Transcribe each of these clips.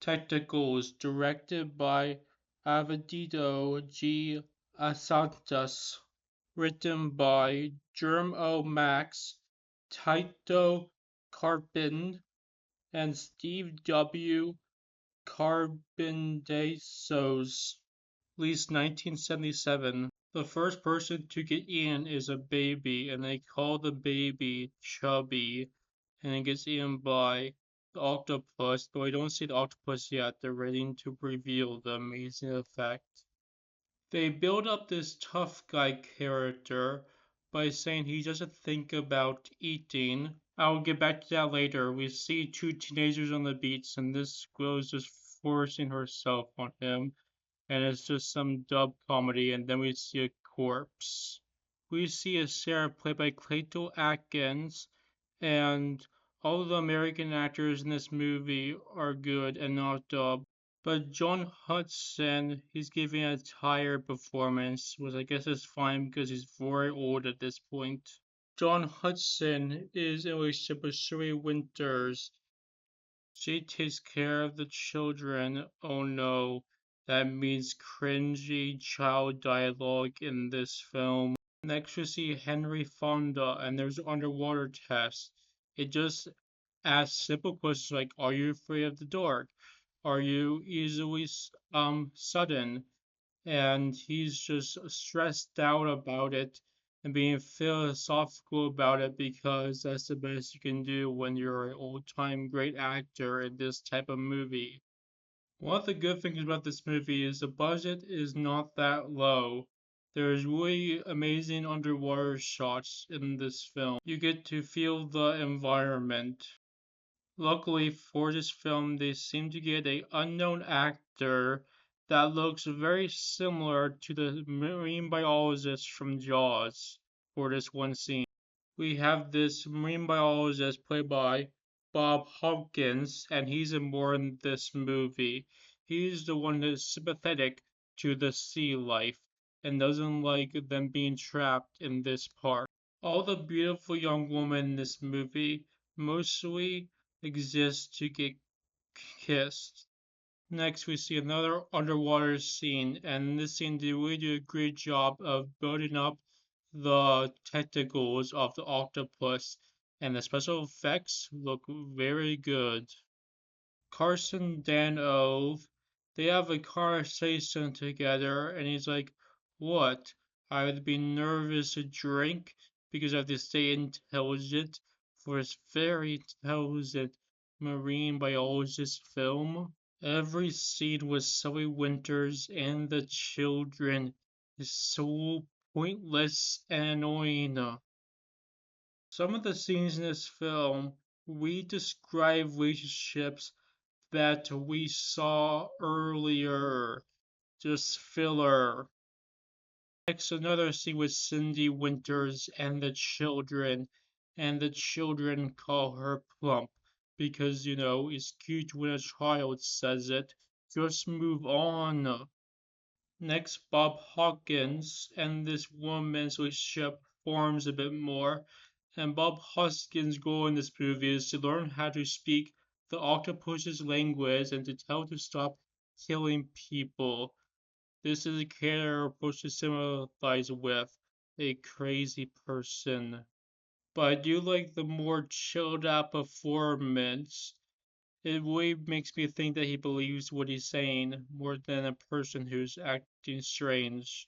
Tentacles, directed by Avedito G. Asantas, written by Germ O. Max, Tito Carpin, and Steve W. Carbondazos, released 1977. The first person to get in is a baby, and they call the baby Chubby, and it gets eaten by the octopus, but we don't see the octopus yet. They're waiting to reveal the amazing effect. They build up this tough guy character by saying he doesn't think about eating. I'll get back to that later. We see two teenagers on the beach, and this girl is just forcing herself on him, and it's just some dub comedy, and then we see a corpse. We see a Sarah played by Clayton Atkins, and all the American actors in this movie are good and not dubbed. But John Hudson, he's giving a tired performance, which I guess is fine because he's very old at this point. John Hudson is in a relationship with Sherry Winters. She takes care of the children. Oh no, that means cringy child dialogue in this film. Next, we see Henry Fonda, and there's an underwater test. It just asks simple questions like, "Are you afraid of the dark? Are you easily sudden?" And he's just stressed out about it and being philosophical about it because that's the best you can do when you're an old-time great actor in this type of movie. One of the good things about this movie is the budget is not that low. There's really amazing underwater shots in this film. You get to feel the environment. Luckily for this film, they seem to get a unknown actor that looks very similar to the marine biologist from Jaws for this one scene. We have this marine biologist played by Bob Hopkins, and he's in more in this movie. He's the one that's sympathetic to the sea life and doesn't like them being trapped in this park. All the beautiful young women in this movie mostly exist to get kissed. Next, we see another underwater scene, and in this scene, they really do a great job of building up the tentacles of the octopus, and the special effects look very good. Carson Dan they have a conversation together, and he's like, "What? I would be nervous to drink because I have to stay intelligent for this very intelligent marine biologist film." Every scene with Sully Winters and the children is so pointless and annoying. Some of the scenes in this film we describe relationships that we saw earlier, just filler. Next, another scene with Cindy Winters and the children call her plump because, it's cute when a child says it. Just move on. Next, Bob Hawkins and this woman's relationship forms a bit more, and Bob Hoskins' goal in this movie is to learn how to speak the octopus's language and to tell it to stop killing people. This is a character we're supposed to sympathize with, a crazy person. But I do like the more chilled out performance. It really makes me think that he believes what he's saying more than a person who's acting strange.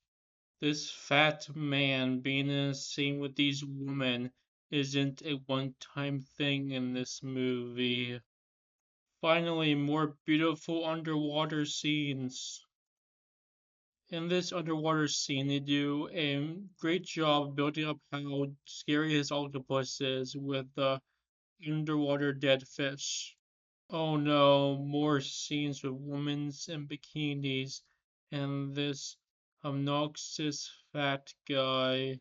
This fat man being in a scene with these women isn't a one time thing in this movie. Finally, more beautiful underwater scenes. In this underwater scene, they do a great job building up how scary his octopus is with the underwater dead fish. Oh no, more scenes with women in bikinis and this obnoxious fat guy.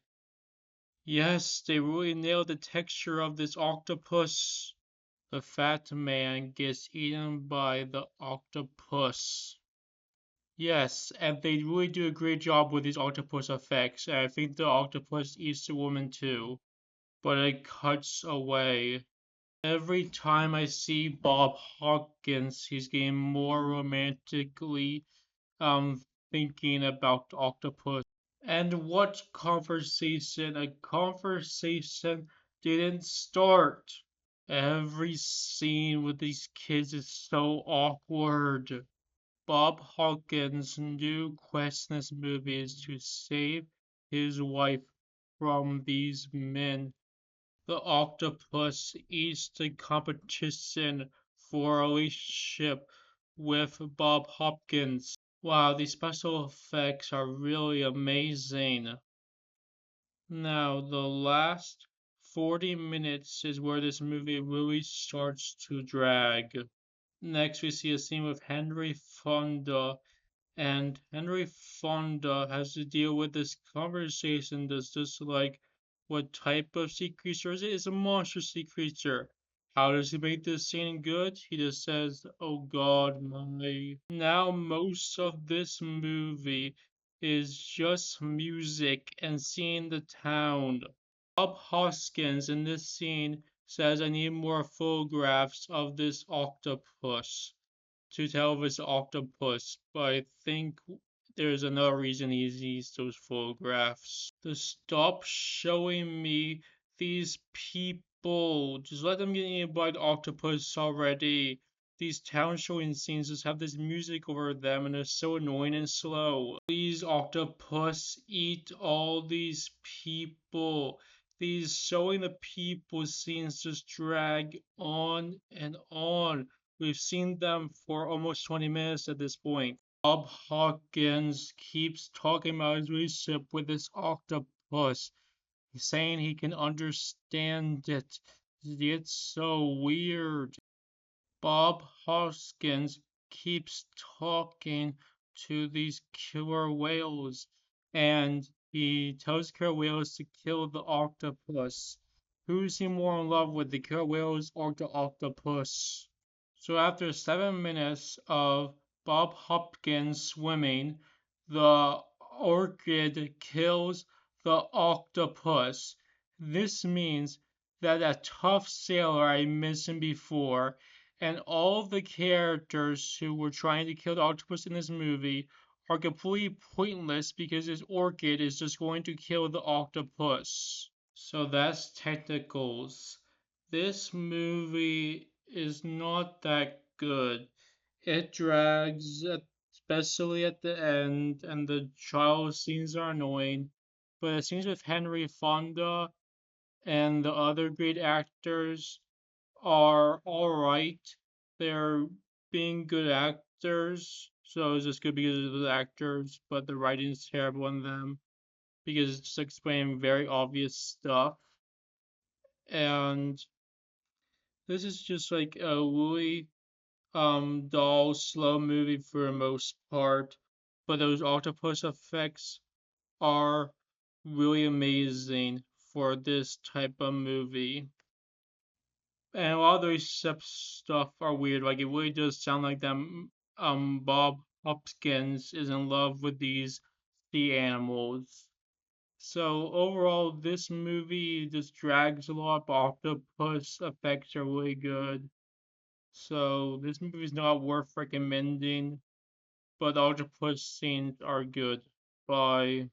Yes, they really nailed the texture of this octopus. The fat man gets eaten by the octopus. Yes, and they really do a great job with these octopus effects. And I think the octopus eats the woman too, but it cuts away. Every time I see Bob Hawkins, he's getting more romantically thinking about octopus. And what conversation? A conversation didn't start. Every scene with these kids is so awkward. Bob Hawkins' new quest in this movie is to save his wife from these men. The octopus eats the competition for a relationship with Bob Hopkins. Wow, these special effects are really amazing. Now, the last 40 minutes is where this movie really starts to drag. Next, we see a scene with Henry Fonda, and Henry Fonda has to deal with this conversation that's just like, what type of sea creature is it? It's a monster sea creature. How does he make this scene good? He just says, oh God, my. Now, most of this movie is just music and seeing the town. Bob Hoskins in this scene says, I need more photographs of this octopus to tell if it's octopus, but I think there's another reason he needs those photographs. To stop showing me these people. Just let them get eaten by the octopus already. These town showing scenes just have this music over them and they're so annoying and slow. Please, octopus, eat all these people. These showing the people scenes just drag on and on. We've seen them for almost 20 minutes at this point. Bob Hawkins keeps talking about his relationship with this octopus. He's saying he can understand it. It's so weird. Bob Hoskins keeps talking to these killer whales, and he tells killer whales to kill the octopus. Who's he more in love with, the killer whales or the octopus? So after 7 minutes of Bob Hopkins swimming, the orchid kills the octopus. This means that a tough sailor I mentioned before and all of the characters who were trying to kill the octopus in this movie are completely pointless because this orchid is just going to kill the octopus. So that's Tentacles. This movie is not that good. It drags, especially at the end, and the trial scenes are annoying. But the scenes with Henry Fonda and the other great actors are alright. They're being good actors, so it's just good because of the actors, but the writing is terrible in them because it's just explaining very obvious stuff. And this is just like a really dull, slow movie for the most part, but those octopus effects are really amazing for this type of movie. And a lot of those stuff are weird. Like it really does sound like them. Bob Hopkins is in love with these sea animals. So overall, this movie just drags a lot, but octopus effects are really good. So this movie is not worth recommending, but the octopus scenes are good. Bye.